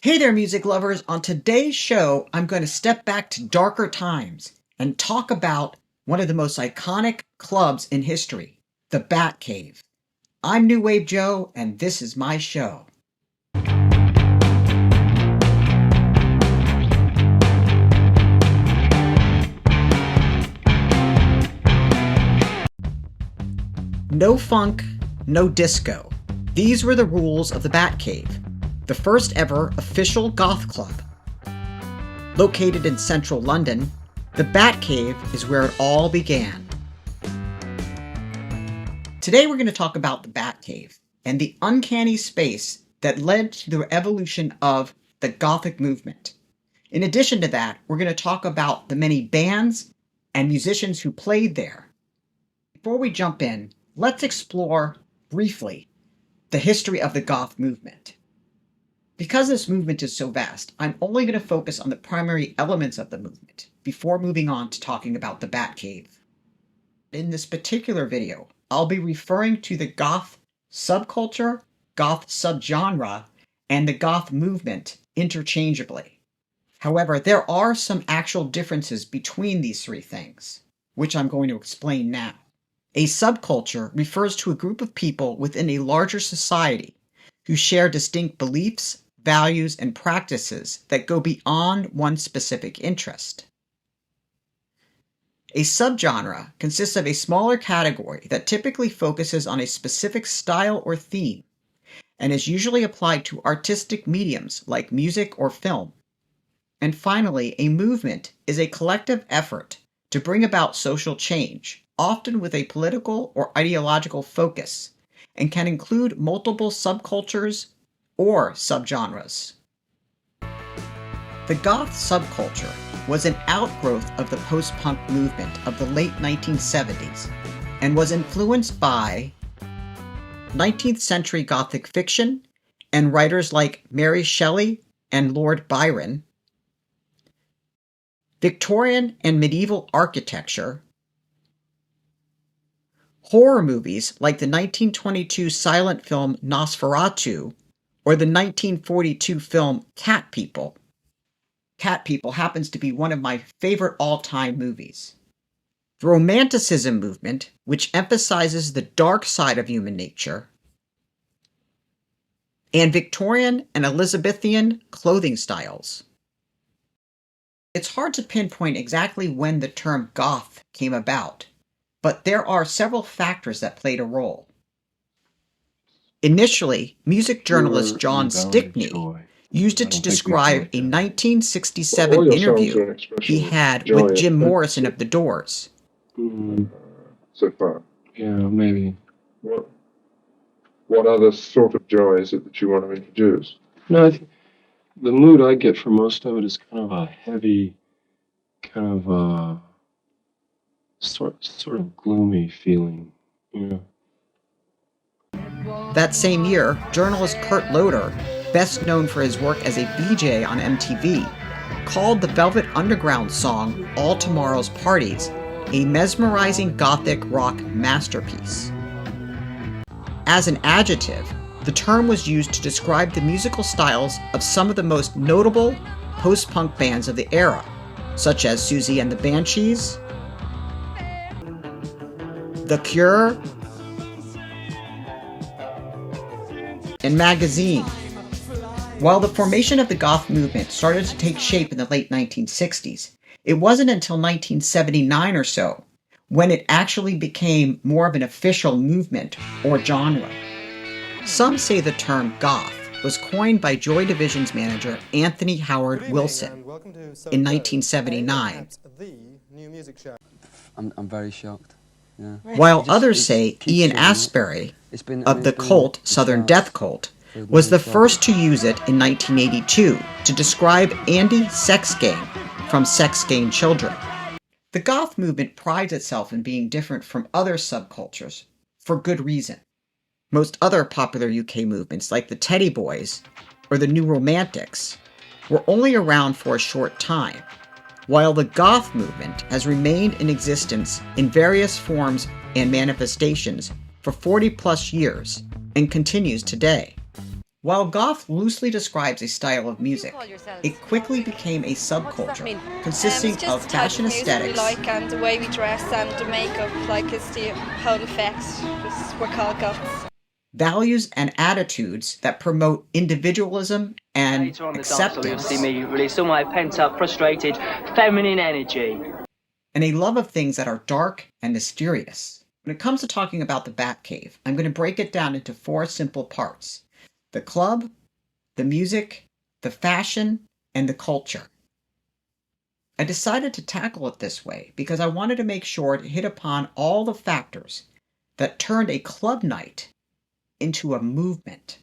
Hey there, music lovers. On today's show, I'm going to step back to darker times and talk about one of the most iconic clubs in history, the Batcave. I'm New Wave Joe, and this is my show. No funk, no disco. These were the rules of the Batcave, the first ever official goth club. Located in central London, the Batcave is where it all began. Today we're going to talk about the Batcave and the uncanny space that led to the evolution of the gothic movement. In addition to that, we're going to talk about the many bands and musicians who played there. Before we jump in, let's explore briefly the history of the goth movement. Because this movement is so vast, I'm only going to focus on the primary elements of the movement before moving on to talking about the Batcave. In this particular video, I'll be referring to the goth subculture, goth subgenre, and the goth movement interchangeably. However, there are some actual differences between these three things, which I'm going to explain now. A subculture refers to a group of people within a larger society who share distinct beliefs, values, and practices that go beyond one specific interest. A subgenre consists of a smaller category that typically focuses on a specific style or theme, and is usually applied to artistic mediums like music or film. And finally, a movement is a collective effort to bring about social change, often with a political or ideological focus, and can include multiple subcultures or subgenres. The goth subculture was an outgrowth of the post-punk movement of the late 1970s and was influenced by 19th century gothic fiction and writers like Mary Shelley and Lord Byron, Victorian and medieval architecture, horror movies like the 1922 silent film Nosferatu or the 1942 film Cat People. Cat People happens to be one of my favorite all-time movies. The Romanticism movement, which emphasizes the dark side of human nature, and Victorian and Elizabethan clothing styles. It's hard to pinpoint exactly when the term goth came about, but there are several factors that played a role. Initially, music journalist John Stickney used it to describe a 1967 interview he had with Jim Morrison of The Doors. So far. Yeah, maybe. What other sort of joy is it that you want to introduce? No, I think the mood I get from most of it is kind of a heavy, kind of sort of gloomy feeling, you know. That same year, journalist Kurt Loder, best known for his work as a VJ on MTV, called the Velvet Underground song All Tomorrow's Parties a mesmerizing gothic rock masterpiece. As an adjective, the term was used to describe the musical styles of some of the most notable post-punk bands of the era, such as Susie and the Banshees, The Cure, and Magazine. While the formation of the goth movement started to take shape in the late 1960s, it wasn't until 1979 or so when it actually became more of an official movement or genre. Some say the term goth was coined by Joy Division's manager Anthony Howard Wilson in 1979. I'm very shocked. Yeah. While others say Ian Astbury of the cult Southern Death Cult was the first to use it in 1982 to describe Andy Sexgang from Sex Gang Children. The goth movement prides itself in being different from other subcultures for good reason. Most other popular UK movements like the Teddy Boys or the New Romantics were only around for a short time, while the goth movement has remained in existence in various forms and manifestations for 40 plus years and continues today. While goth loosely describes a style of music, yourselves? it quickly became a What does that subculture mean? consisting It's just of the type fashion of music we aesthetics, like and the way we dress and the makeup, like it's the whole effect. We're called goths. values, and attitudes that promote individualism and Later on the dance floor, you'll acceptance, see me release all my pent-up, frustrated, feminine energy. and a love of things that are dark and mysterious. When it comes to talking about the Batcave, I'm going to break it down into 4 simple parts: the club, the music, the fashion, and the culture. I decided to tackle it this way because I wanted to make sure it hit upon all the factors that turned a club night into a movement.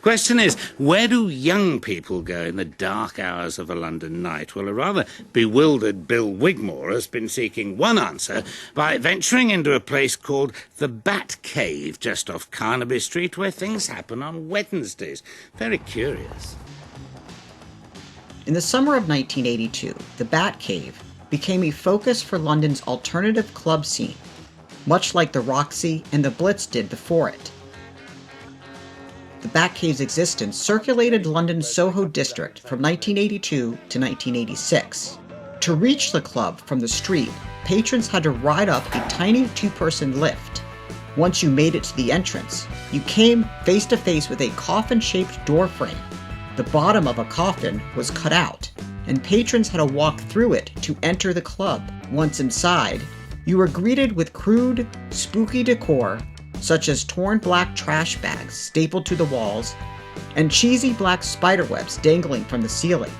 Question is, where do young people go in the dark hours of a London night? Well, a rather bewildered Bill Wigmore has been seeking one answer by venturing into a place called the Batcave, just off Carnaby Street, where things happen on Wednesdays. Very curious. In the summer of 1982, the Batcave became a focus for London's alternative club scene, much like the Roxy and the Blitz did before it. The Batcave's existence circulated London's Soho district from 1982 to 1986. To reach the club from the street, patrons had to ride up a tiny 2-person lift. Once you made it to the entrance, you came face to face with a coffin-shaped doorframe. The bottom of a coffin was cut out, and patrons had to walk through it to enter the club. Once inside, you were greeted with crude, spooky decor such as torn black trash bags stapled to the walls and cheesy black spiderwebs dangling from the ceiling.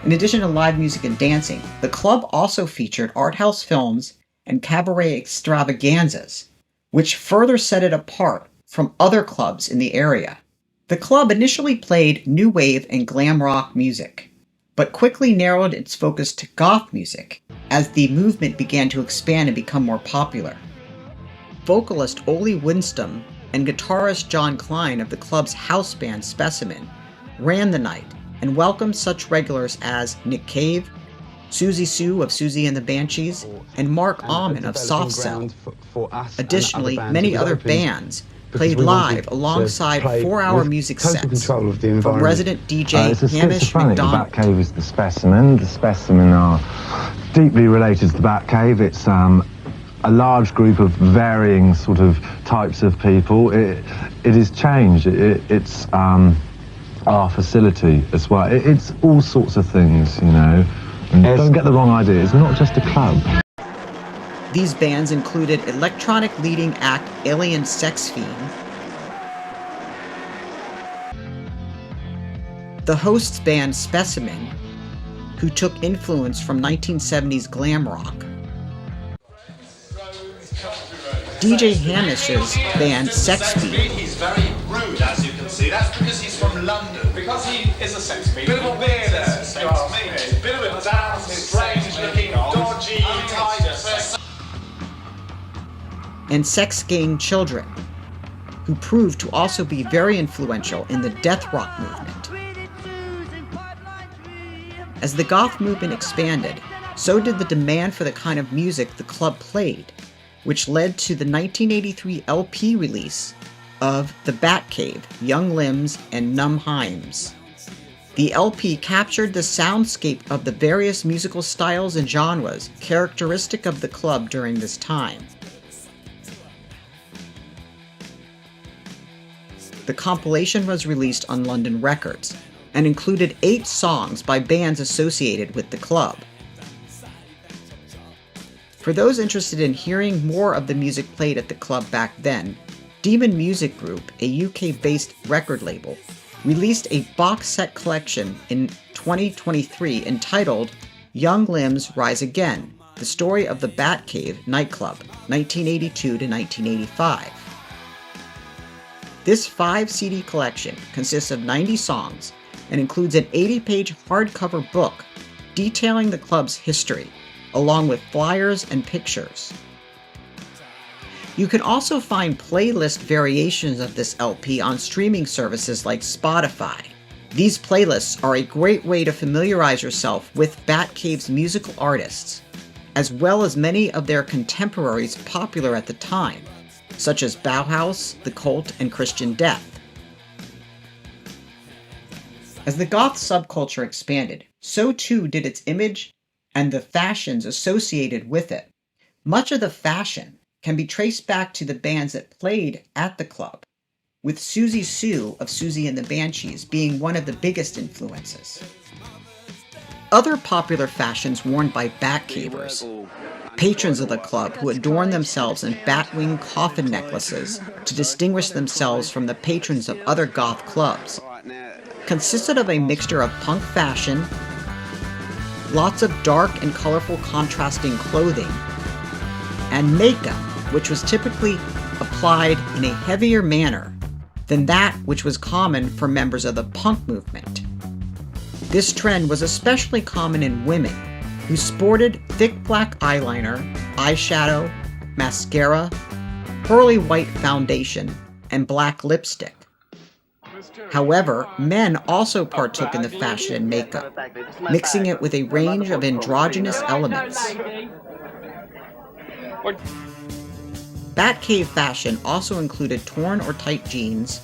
In addition to live music and dancing, the club also featured art house films and cabaret extravaganzas, which further set it apart from other clubs in the area. The club initially played new wave and glam rock music, but quickly narrowed its focus to goth music as the movement began to expand and become more popular. Vocalist Ole Winston and guitarist John Klein of the club's house band Specimen ran the night and welcomed such regulars as Nick Cave, Susie Sue of Susie and the Banshees, and Mark Almond of Soft Cell. Additionally, many other bands played live alongside 4-hour music sets from resident DJ Hamish McDonald. The Batcave is the Specimen. The Specimen are deeply related to the Batcave. It's a large group of varying sort of types of people. It is changed. It's our facility as well. It's all sorts of things, you know. And don't get the wrong idea. It's not just a club. These bands included electronic leading act Alien Sex Fiend, the host's band Specimen, who took influence from 1970s glam rock, DJ Hamish's band Sex Fiend, He's very rude, as you can see. That's because he's from London. Because he is a sex fiend. Bit of a weirdo. Bit of a damn strange-looking, dodgy type. and Sex Gang Children, who proved to also be very influential in the death rock movement. As the goth movement expanded, so did the demand for the kind of music the club played, which led to the 1983 LP release of The Batcave, Young Limbs, and Numb Heims. The LP captured the soundscape of the various musical styles and genres characteristic of the club during this time. The compilation was released on London Records and included 8 songs by bands associated with the club. For those interested in hearing more of the music played at the club back then, Demon Music Group, a UK-based record label, released a box set collection in 2023 entitled Young Limbs Rise Again, the story of the Batcave nightclub, 1982 to 1985. This 5-CD collection consists of 90 songs and includes an 80-page hardcover book detailing the club's history, along with flyers and pictures. You can also find playlist variations of this LP on streaming services like Spotify. These playlists are a great way to familiarize yourself with Batcave's musical artists, as well as many of their contemporaries popular at the time, such as Bauhaus, The Cult, and Christian Death. As the goth subculture expanded, so too did its image and the fashions associated with it. Much of the fashion can be traced back to the bands that played at the club, with Susie Sue of Susie and the Banshees being one of the biggest influences. Other popular fashions worn by Batcavers, patrons of the club who adorn themselves in batwing coffin necklaces to distinguish themselves from the patrons of other goth clubs, consisted of a mixture of punk fashion, lots of dark and colorful contrasting clothing, and makeup, which was typically applied in a heavier manner than that which was common for members of the punk movement. This trend was especially common in women, who sported thick black eyeliner, eyeshadow, mascara, pearly white foundation, and black lipstick. However, men also partook in the fashion and makeup, mixing it with a range of androgynous elements. Batcave fashion also included torn or tight jeans,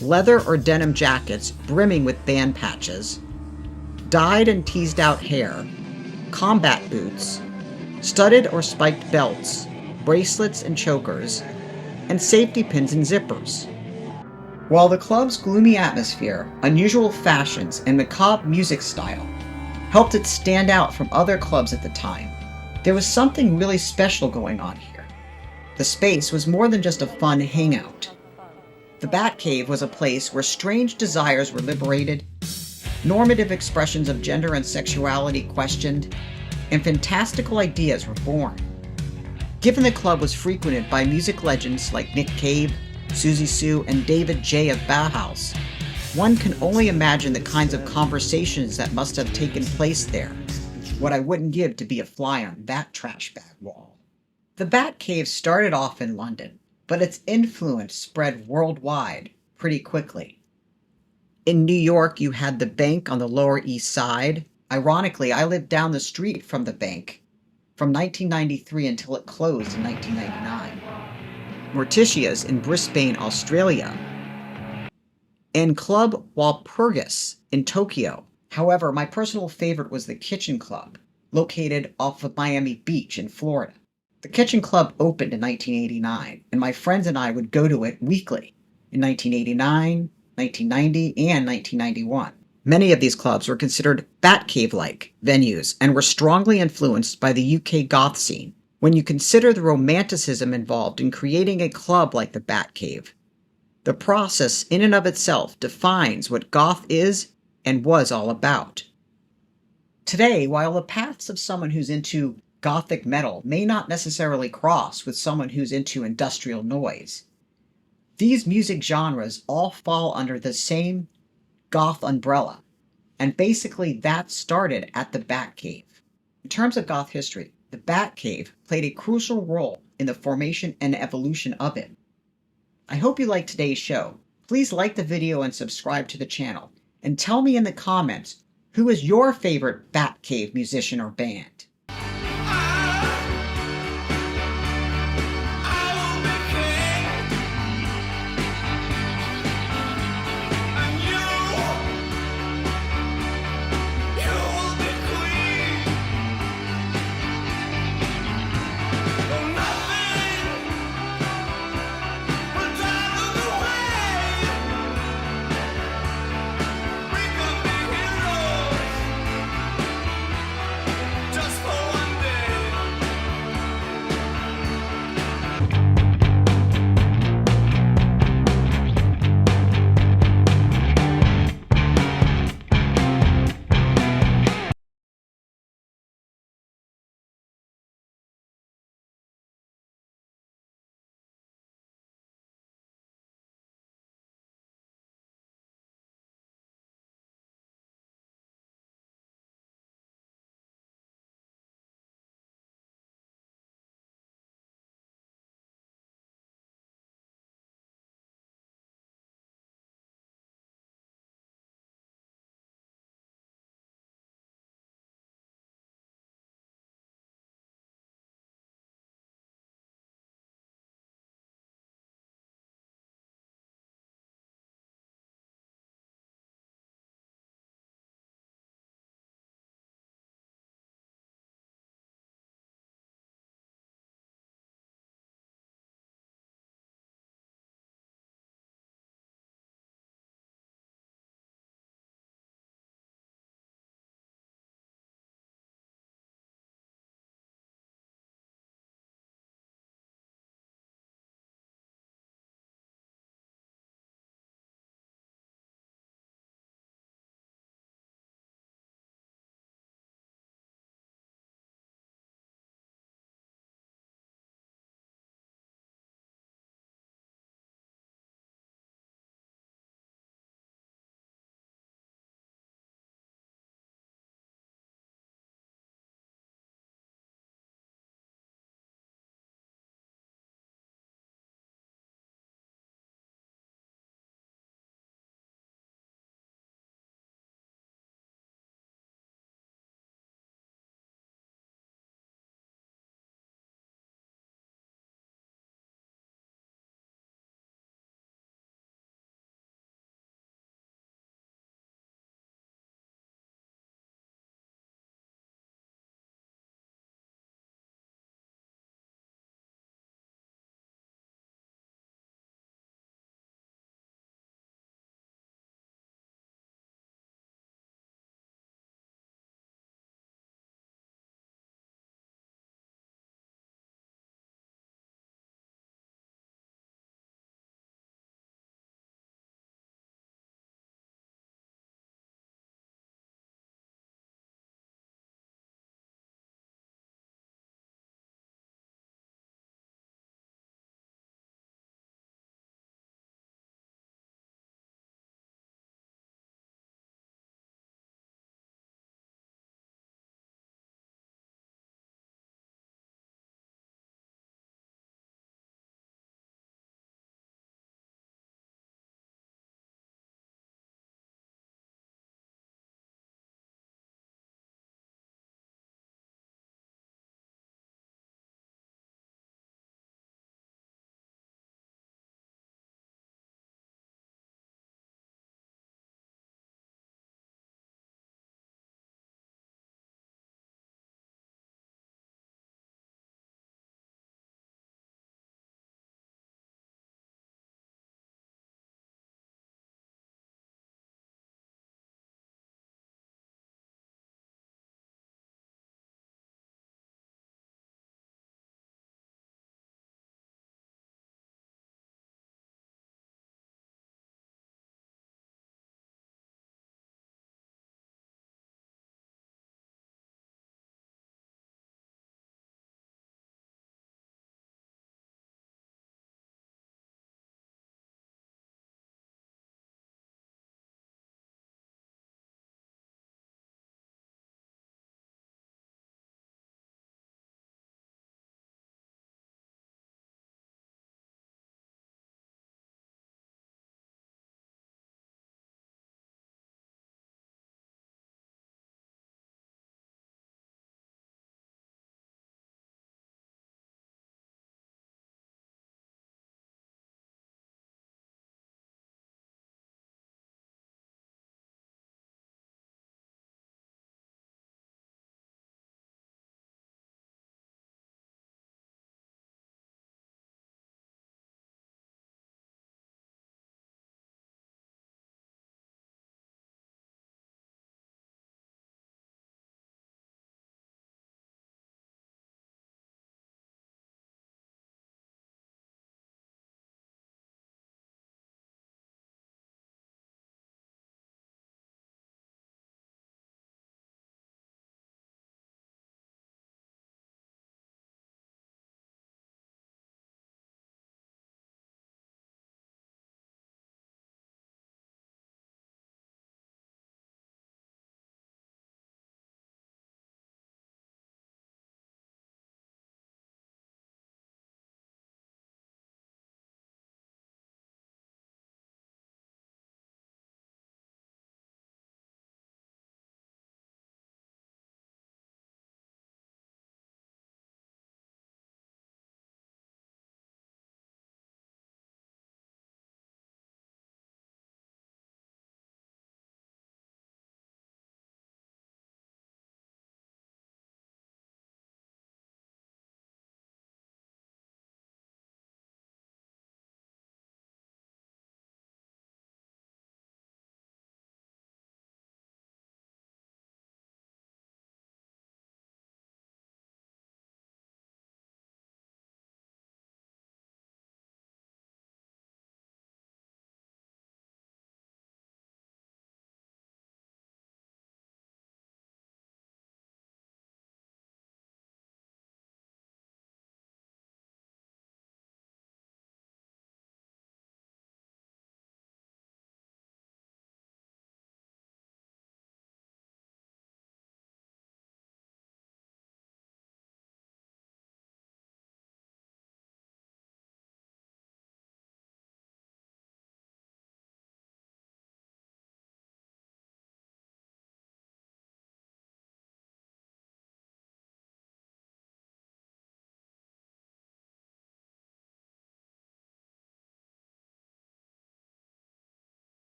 leather or denim jackets brimming with band patches, dyed and teased out hair, combat boots, studded or spiked belts, bracelets and chokers, and safety pins and zippers. While the club's gloomy atmosphere, unusual fashions, and macabre music style helped it stand out from other clubs at the time, there was something really special going on here. The space was more than just a fun hangout. The Batcave was a place where strange desires were liberated, normative expressions of gender and sexuality questioned, and fantastical ideas were born. Given the club was frequented by music legends like Nick Cave, Susie Sue, and David J. of Bauhaus, one can only imagine the kinds of conversations that must have taken place there. What I wouldn't give to be a fly on that trash bag wall. The Batcave started off in London, but its influence spread worldwide pretty quickly. In New York, you had the Bank on the Lower East Side. Ironically, I lived down the street from the Bank from 1993 until it closed in 1999. Morticia's in Brisbane, Australia, and Club Walpurgis in Tokyo. However, my personal favorite was the Kitchen Club, located off of Miami Beach in Florida. The Kitchen Club opened in 1989, and my friends and I would go to it weekly in 1989, 1990, and 1991. Many of these clubs were considered Batcave-like venues and were strongly influenced by the UK goth scene. When you consider the romanticism involved in creating a club like the Batcave, the process in and of itself defines what goth is and was all about. Today, while the paths of someone who's into gothic metal may not necessarily cross with someone who's into industrial noise, these music genres all fall under the same goth umbrella, and basically that started at the Batcave. In terms of goth history, the Batcave played a crucial role in the formation and evolution of it. I hope you liked today's show. Please like the video and subscribe to the channel, and tell me in the comments who is your favorite Batcave musician or band.